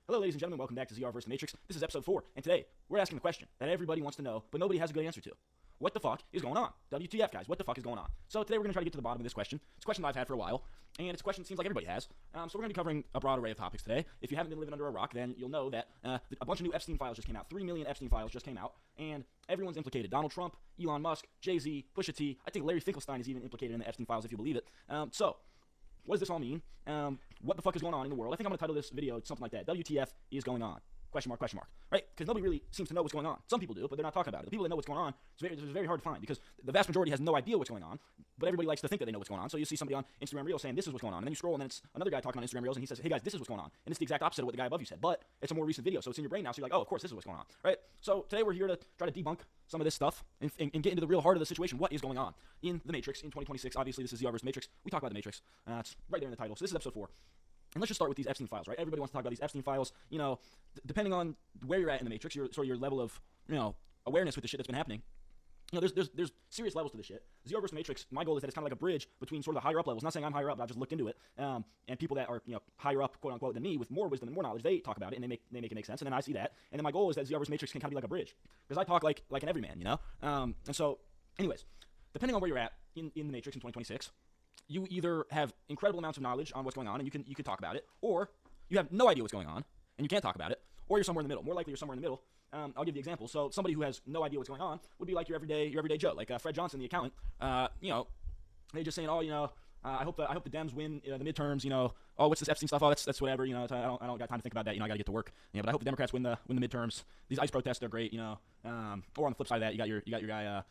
Hello, ladies and gentlemen. Welcome back to ZR vs. The Matrix. This is episode 4, and today we're asking the question that everybody wants to know, but nobody has a good answer to. What the fuck is going on? WTF, guys. What the fuck is going on? So today we're going to try to get to the bottom of this question. It's a question that I've had for a while, and it's a question that seems like everybody has. So we're going to be covering a broad array of topics today. If you haven't been living under a rock, then you'll know that a bunch of new Epstein files just came out. 3 million Epstein files just came out, and everyone's implicated. Donald Trump, Elon Musk, Jay-Z, Pusha T. I think Larry Finkelstein is even implicated in the Epstein files, if you believe it. So what does this all mean? What the fuck is going on in the world? I think I'm going to title this video something like that. WTF is going on? Question mark, right? Because nobody really seems to know what's going on. Some people do, but they're not talking about it. The people that know what's going on, it's very hard to find because the vast majority has no idea what's going on, but everybody likes to think that they know what's going on. So you see somebody on Instagram Reels saying this is what's going on, and then you scroll and then it's another guy talking on Instagram Reels and he says, hey guys, this is what's going on. And it's the exact opposite of what the guy above you said, but it's a more recent video, so it's in your brain now, so you're like, oh, of course, this is what's going on, right? So today we're here to try to debunk some of this stuff and get into the real heart of the situation. What is going on in the Matrix in 2026? Obviously, this is ZR vs. Matrix. We talk about the Matrix. It's right there in the title. So this is episode 4. And let's just start with these Epstein files, right? Everybody wants to talk about these Epstein files. You know, depending on where you're at in the Matrix, your level of, awareness with the shit that's been happening. You know, there's serious levels to this shit. ZR vs. Matrix, my goal is that it's kind of like a bridge between sort of the higher up levels. Not saying I'm higher up, but I've just looked into it. And people that are, higher up, quote unquote, than me, with more wisdom and more knowledge, they talk about it and they make it make sense. And then I see that. And then my goal is that ZR vs. Matrix can kind of be like a bridge. Because I talk like an everyman, And so, anyways, depending on where you're at in the Matrix in 2026, you either have incredible amounts of knowledge on what's going on and you can talk about it, or you have no idea what's going on and you can't talk about it, or you're somewhere in the middle. More likely you're somewhere in the middle. I'll give you an example. So somebody who has no idea what's going on would be like your everyday Joe, like Fred Johnson, the accountant. They just saying, I hope the Dems win the midterms. Oh, what's this Epstein stuff? Oh, that's whatever. I don't got time to think about that. I got to get to work. Yeah, but I hope the Democrats win the midterms. These ICE protests, they're great. Or on the flip side of that, you got your guy.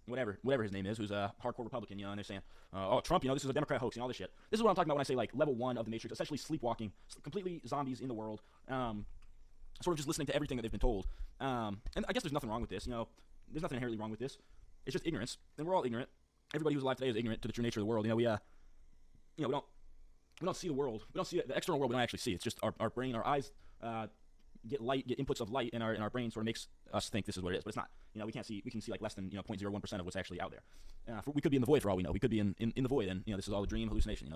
Whatever his name is, who's a hardcore Republican, and they're saying, oh, Trump, this is a Democrat hoax, all this shit. This is what I'm talking about when I say, like, level 1 of the Matrix, essentially sleepwalking, completely zombies in the world, sort of just listening to everything that they've been told. And I guess there's nothing wrong with this, there's nothing inherently wrong with this. It's just ignorance, and we're all ignorant. Everybody who's alive today is ignorant to the true nature of the world. We don't see the world. We don't see the external world. We don't actually see. It's just our brain, our eyes, get inputs of light in our brain sort of makes us think this is what it is, but it's not. We can't see. We can see like less than 0.01% of what's actually out there. We could be in the void for all we know. We could be in the void, and this is all a dream, hallucination.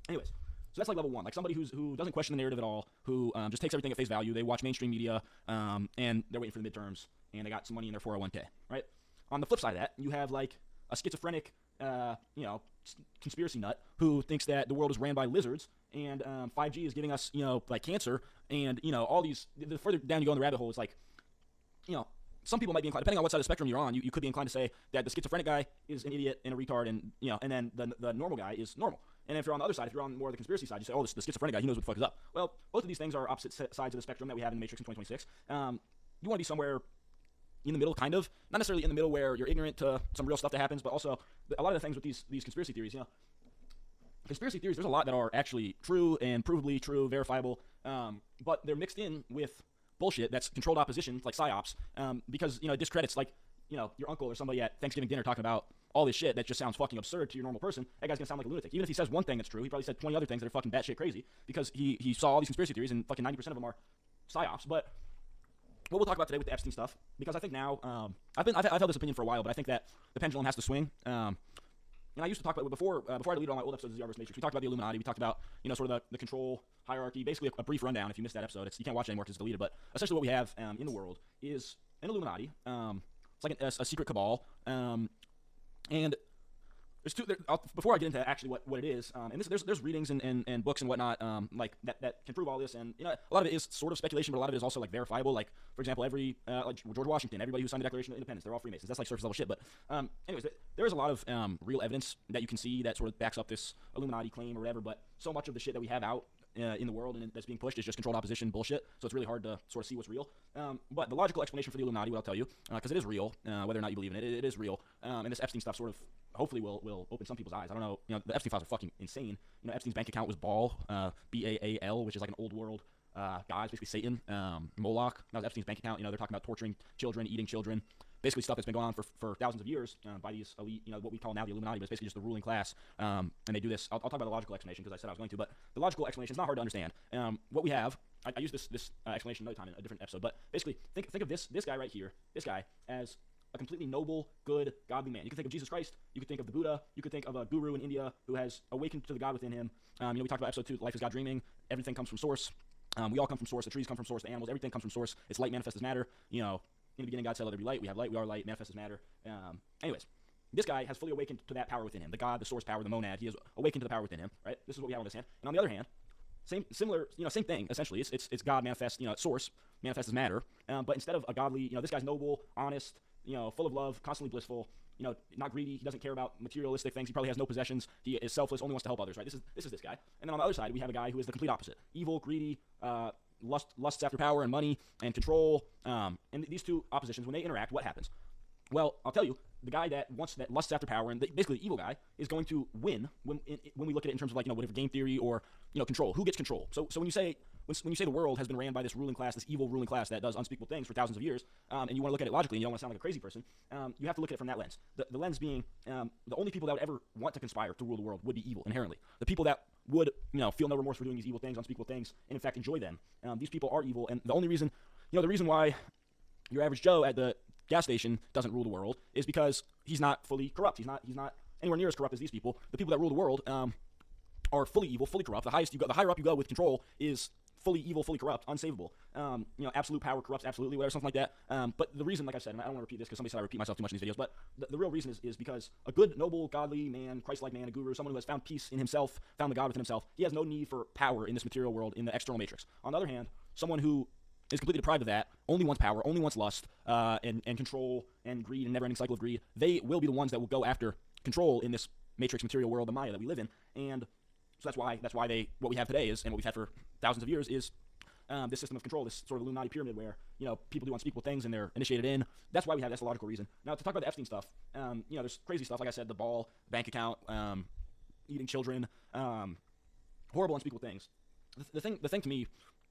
Anyways, so that's like level 1, like somebody who doesn't question the narrative at all, who just takes everything at face value. They watch mainstream media, and they're waiting for the midterms, and they got some money in their 401k. Right. On the flip side of that, you have like a schizophrenic, conspiracy nut who thinks that the world is ran by lizards and 5G is giving us, like cancer and, all these, the further down you go in the rabbit hole, it's like, some people might be inclined, depending on what side of the spectrum you're on, you could be inclined to say that the schizophrenic guy is an idiot and a retard and, and then the normal guy is normal. And if you're on the other side, if you're on more of the conspiracy side, you say, oh, the schizophrenic guy, he knows what the fuck is up. Well, both of these things are opposite sides of the spectrum that we have in the Matrix in 2026. You want to be somewhere in the middle, kind of. Not necessarily in the middle where you're ignorant to some real stuff that happens, but also a lot of the things with these conspiracy theories, Conspiracy theories, there's a lot that are actually true and provably true, verifiable, but they're mixed in with bullshit that's controlled opposition, like PSYOPs, because, it discredits, like, your uncle or somebody at Thanksgiving dinner talking about all this shit that just sounds fucking absurd to your normal person. That guy's gonna sound like a lunatic. Even if he says one thing that's true, he probably said 20 other things that are fucking batshit crazy, because he saw all these conspiracy theories and fucking 90% of them are PSYOPs. But what we'll talk about today with the Epstein stuff, because I think now, I've held this opinion for a while, but I think that the pendulum has to swing. And I used to talk about before I deleted all my old episodes of ZR vs. Matrix. We talked about the Illuminati. We talked about sort of the control hierarchy. Basically, a brief rundown. If you missed that episode, you can't watch it anymore because it's deleted. But essentially, what we have in the world is an Illuminati. It's like a secret cabal. And there's two. Before I get into actually what it is, and there's readings and books and whatnot like that can prove all this. And a lot of it is sort of speculation, but a lot of it is also like verifiable. Like, for example, like George Washington, everybody who signed the Declaration of Independence, they're all Freemasons. That's like surface level shit. But anyways, there is a lot of real evidence that you can see that sort of backs up this Illuminati claim or whatever. But so much of the shit that we have out in the world and that's being pushed is just controlled opposition bullshit. So it's really hard to sort of see what's real. But the logical explanation for the Illuminati, what I'll tell you, because it is real, whether or not you believe in it, it is real. And this Epstein stuff sort of hopefully will open some people's eyes. I don't know. The Epstein files are fucking insane. Epstein's bank account was Baal, Baal, which is like an old world god, basically Satan. Moloch, that was Epstein's bank account. They're talking about torturing children, eating children. Basically stuff that's been going on for thousands of years by these elite, what we call now the Illuminati, but it's basically just the ruling class. And they do this. I'll talk about the logical explanation because I said I was going to, but the logical explanation is not hard to understand. What we have, I used this explanation another time in a different episode, but basically think of this guy right here, this guy, as a completely noble, good, godly man. You can think of Jesus Christ. You could think of the Buddha. You could think of a guru in India who has awakened to the God within him. We talked about episode 2, Life is God Dreaming. Everything comes from source. We all come from source. The trees come from source. The animals, everything comes from source. It's light manifest as matter. You know, in the beginning, God said, "Let there be light." We have light. We are light. Manifest as matter. Anyways, this guy has fully awakened to that power within him. The God, the source power, the monad. He has awakened to the power within him. Right. This is what we have on this hand. And on the other hand, same thing. Essentially, it's God manifest. Source manifest as matter. But instead of a godly, this guy's noble, honest, full of love, constantly blissful. Not greedy. He doesn't care about materialistic things. He probably has no possessions. He is selfless. Only wants to help others. Right. This is this guy. And then on the other side, we have a guy who is the complete opposite. Evil, greedy, lusts after power and money and control. And these two oppositions, when they interact, what happens? Well, I'll tell you, the guy that lusts after power and basically the evil guy is going to win when we look at it in terms of whatever game theory or control. Who gets control? So when you say the world has been ran by this ruling class, this evil ruling class that does unspeakable things for thousands of years, and you want to look at it logically, and you don't want to sound like a crazy person, you have to look at it from that lens. The lens being the only people that would ever want to conspire to rule the world would be evil inherently. The people that would feel no remorse for doing these evil things, unspeakable things, and in fact enjoy them. These people are evil, and the only reason the reason why your average Joe at the gas station doesn't rule the world is because he's not fully corrupt. He's not anywhere near as corrupt as these people. The people that rule the world are fully evil, fully corrupt. The higher up you go with control is fully evil, fully corrupt, unsavable. Absolute power corrupts absolutely, whatever, something like that. But the reason, like I said, and I don't want to repeat this because somebody said I repeat myself too much in these videos, but the real reason is because a good, noble, godly man, Christ-like man, a guru, someone who has found peace in himself, found the God within himself, he has no need for power in this material world, in the external matrix. On the other hand, someone who is completely deprived of that, only wants power, only wants lust, and control, and greed, and never-ending cycle of greed, they will be the ones that will go after control in this matrix material world, the Maya that we live in. And so that's why what we have today is, and what we've had for thousands of years is, this system of control, this sort of Illuminati pyramid where, people do unspeakable things and they're initiated in. That's why we have, that's the logical reason. Now, to talk about the Epstein stuff, there's crazy stuff, like I said, the ball, bank account, eating children, horrible unspeakable things. The thing to me,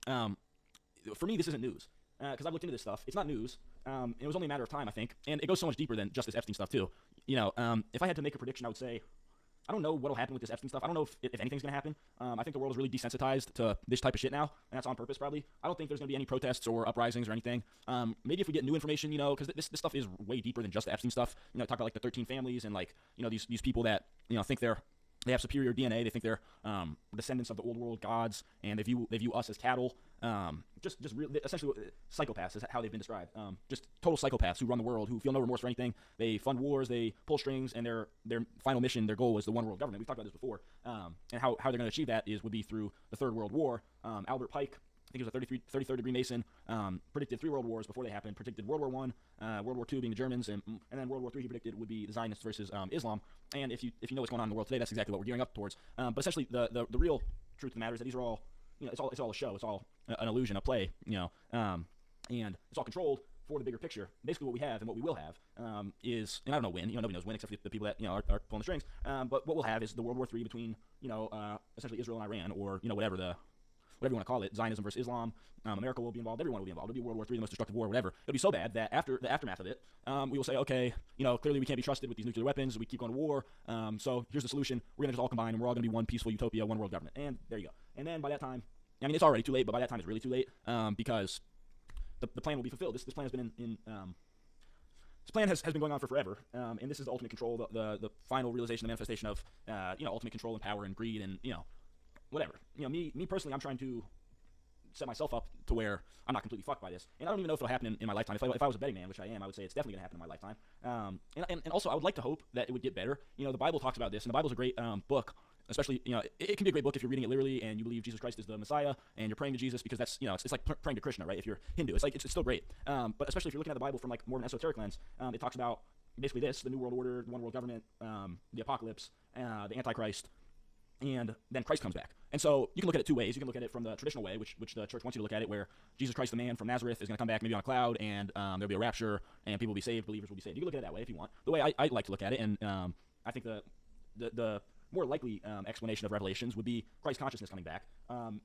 for me, this isn't news, because I've looked into this stuff. It's not news. It was only a matter of time, I think, and it goes so much deeper than just this Epstein stuff, too. If I had to make a prediction, I would say, I don't know what'll happen with this Epstein stuff. I don't know if anything's going to happen. I think the world is really desensitized to this type of shit now, and that's on purpose, probably. I don't think there's going to be any protests or uprisings or anything. Maybe if we get new information, because this stuff is way deeper than just the Epstein stuff. Talk about, the 13 families and, these people that, think they have superior DNA. They think they're descendants of the old world gods, and they view us as cattle. Essentially psychopaths is how they've been described. Just total psychopaths who run the world, who feel no remorse for anything. They fund wars, they pull strings, and their final mission, their goal is the one world government. We've talked about this before. And how they're going to achieve that would be through the Third World War. Albert Pike, I think he was a 33rd degree Mason, predicted 3 world wars before they happened, predicted World War I, World War II being the Germans, and then World War III he predicted would be the Zionists versus Islam. And if you know what's going on in the world today, that's exactly what we're gearing up towards. But essentially, the real truth of the matter is that these are all, it's all a show. It's all an illusion, a play, and it's all controlled for the bigger picture. Basically, what we have and what we will have is, and I don't know when, nobody knows when except for the people that are pulling the strings. But what we'll have is the World War III between essentially Israel and Iran, or whatever you want to call it, Zionism versus Islam. America will be involved. Everyone will be involved. It'll be World War III, the most destructive war, whatever. It'll be so bad that after the aftermath of it, we will say, okay, clearly we can't be trusted with these nuclear weapons. We keep going to war. So here's the solution. We're going to just all combine, and we're all going to be one peaceful utopia, one world government. And there you go. And then by that time, I mean, it's already too late, but by that time it's really too late, because the plan will be fulfilled. This plan has been this plan has been going on for forever, and this is the ultimate control, the final realization, the manifestation of ultimate control and power and greed and whatever. Me personally, I'm trying to set myself up to where I'm not completely fucked by this, and I don't even know if it'll happen in my lifetime. If I was a betting man, which I am, I would say it's definitely gonna happen in my lifetime. And also I would like to hope that it would get better. The Bible talks about this, and the Bible's a great book. Especially, it can be a great book if you're reading it literally and you believe Jesus Christ is the Messiah and you're praying to Jesus, because that's, it's like praying to Krishna, right? If you're Hindu, it's still great. But especially if you're looking at the Bible from more of an esoteric lens, it talks about basically this: the New World Order, one world government, the apocalypse, the Antichrist, and then Christ comes back. And so you can look at it two ways. You can look at it from the traditional way, which the church wants you to look at it, where Jesus Christ, the man from Nazareth, is going to come back maybe on a cloud, and there'll be a rapture, and people will be saved, believers will be saved. You can look at it that way if you want. The way I like to look at it, and I think the more likely explanation of Revelations would be Christ consciousness coming back.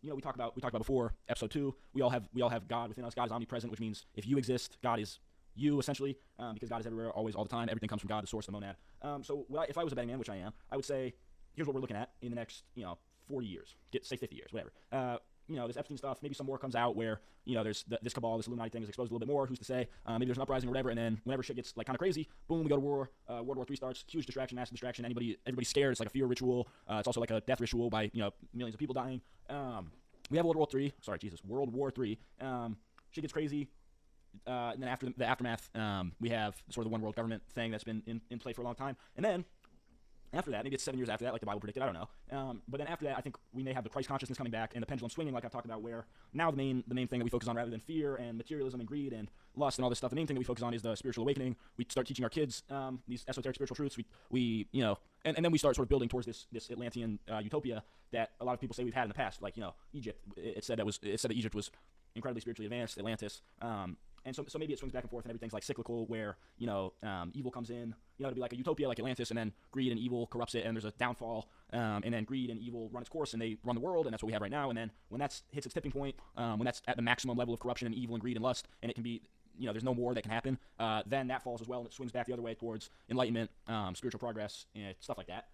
We talked about before, episode 2. We all have God within us. God is omnipresent, which means if you exist, God is you, essentially, because God is everywhere, always, all the time. Everything comes from God, the source, the monad. So if I was a betting man, which I am, I would say, here's what we're looking at in the next 40 years, say 50 years, whatever. This Epstein stuff, maybe some more comes out where, there's this cabal, this Illuminati thing is exposed a little bit more, who's to say, maybe there's an uprising or whatever, and then whenever shit gets kind of crazy, boom, we go to war, World War III starts, huge distraction, massive distraction, everybody's scared, it's like a fear ritual, it's also like a death ritual by, millions of people dying, we have World War III. Sorry, Jesus, World War III. Shit gets crazy. And then after the aftermath, we have sort of the one world government thing that's been in play for a long time. And then after that, maybe it's 7 years after that, like the Bible predicted, I don't know. But then after that, I think we may have the Christ consciousness coming back and the pendulum swinging, like I've talked about, where now the main thing that we focus on, rather than fear and materialism and greed and lust and all this stuff, the main thing that we focus on is the spiritual awakening. We start teaching our kids these esoteric spiritual truths. We you know, and then we start sort of building towards this Atlantean utopia that a lot of people say we've had in the past, like, you know, Egypt. It said that Egypt was incredibly spiritually advanced, Atlantis. And so maybe it swings back and forth, and everything's like cyclical, where, you know, evil comes in. You know, it'll be like a utopia like Atlantis, and then greed and evil corrupts it, and there's a downfall, and then greed and evil run its course, and they run the world, and that's what we have right now. And then when that hits its tipping point, when that's at the maximum level of corruption and evil and greed and lust, and it can be, you know, there's no more that can happen, then that falls as well, and it swings back the other way towards enlightenment, spiritual progress, and stuff like that.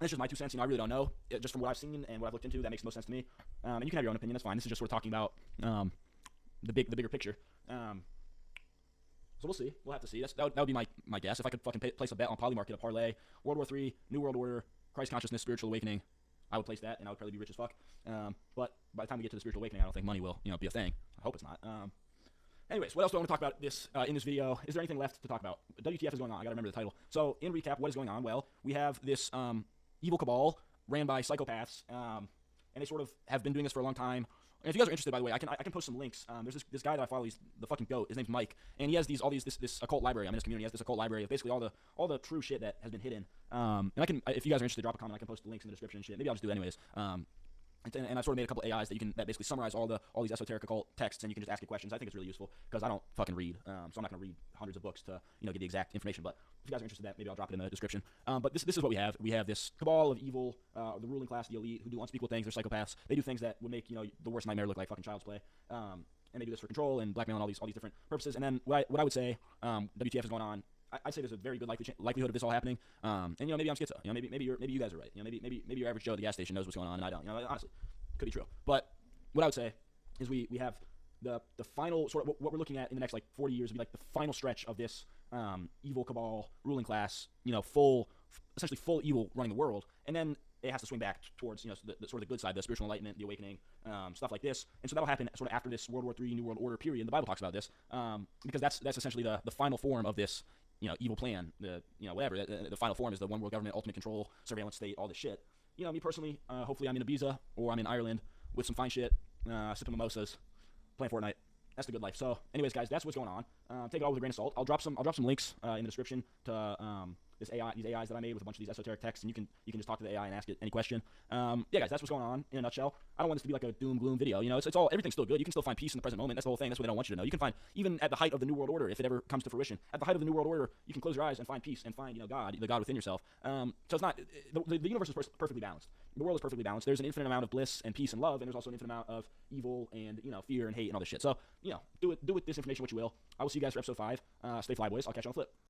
That's just my 2 cents. You know, I really don't know. Just from what I've seen and what I've looked into, that makes the most sense to me. And you can have your own opinion. That's fine. This is just sort of talking about the bigger picture. So we'll see. We'll have to see. That would be my guess. If I could fucking place a bet on Polymarket, a parlay, World War III, New World Order, Christ consciousness, spiritual awakening, I would place that, and I would probably be rich as fuck. But by the time we get to the spiritual awakening, I don't think money will, you know, be a thing. I hope it's not. Anyways, what else do I want to talk about in this video? Is there anything left to talk about? WTF is going on. I gotta remember the title. So in recap, what is going on? Well, we have this evil cabal ran by psychopaths, and they sort of have been doing this for a long time. And if you guys are interested, by the way, I can post some links. There's this guy that I follow. He's the fucking GOAT. His name's Mike, and he has this occult library. I'm in his community. He has this occult library of basically all the true shit that has been hidden. And I can, if you guys are interested, drop a comment. I can post the links in the description and shit. Maybe I'll just do it anyways. And I sort of made a couple AIs that basically summarize all these esoteric occult texts, and you can just ask it questions. I think it's really useful because I don't fucking read, so I'm not gonna read hundreds of books to, you know, get the exact information. But if you guys are interested in that, maybe I'll drop it in the description. But this is what we have. We have this cabal of evil, the ruling class, the elite, who do unspeakable things. They're psychopaths. They do things that would make, you know, the worst nightmare look like fucking child's play. And they do this for control and blackmail and all these different purposes. And then what I would say, WTF is going on. I'd say there's a very good likelihood of this all happening. And, you know, maybe I'm schizo. You know, maybe you guys are right. You know, maybe your average Joe at the gas station knows what's going on, and I don't. You know, honestly, could be true. But what I would say is we have the final sort of what we're looking at in the next like 40 years would be like the final stretch of this evil cabal ruling class. You know, essentially full evil running the world, and then it has to swing back towards, you know, the sort of the good side, the spiritual enlightenment, the awakening, stuff like this. And so that'll happen sort of after this World War III, New World Order period. The Bible talks about this because that's essentially the final form of this, you know, evil plan. Whatever. The final form is the one world government, ultimate control, surveillance state, all this shit. You know, me personally, hopefully I'm in Ibiza or I'm in Ireland with some fine shit, sipping mimosas, playing Fortnite. That's the good life. So, anyways, guys, that's what's going on. Take it all with a grain of salt. I'll drop some links in the description to these AIs that I made with a bunch of these esoteric texts, and you can just talk to the AI and ask it any question. Yeah, guys, that's what's going on in a nutshell. I don't want this to be like a doom gloom video. You know, it's all, everything's still good. You can still find peace in the present moment. That's the whole thing. That's what they don't want you to know. You can find, even at the height of the New World Order, if it ever comes to fruition, at the height of the New World Order, you can close your eyes and find peace and find, you know, God, the God within yourself. So it's not, the universe is perfectly balanced. The world is perfectly balanced. There's an infinite amount of bliss and peace and love, and there's also an infinite amount of evil and, you know, fear and hate and all this shit. So, you know, do with this information what you will. I will see you guys for episode 5. Stay fly, boys. I'll catch you on the flip.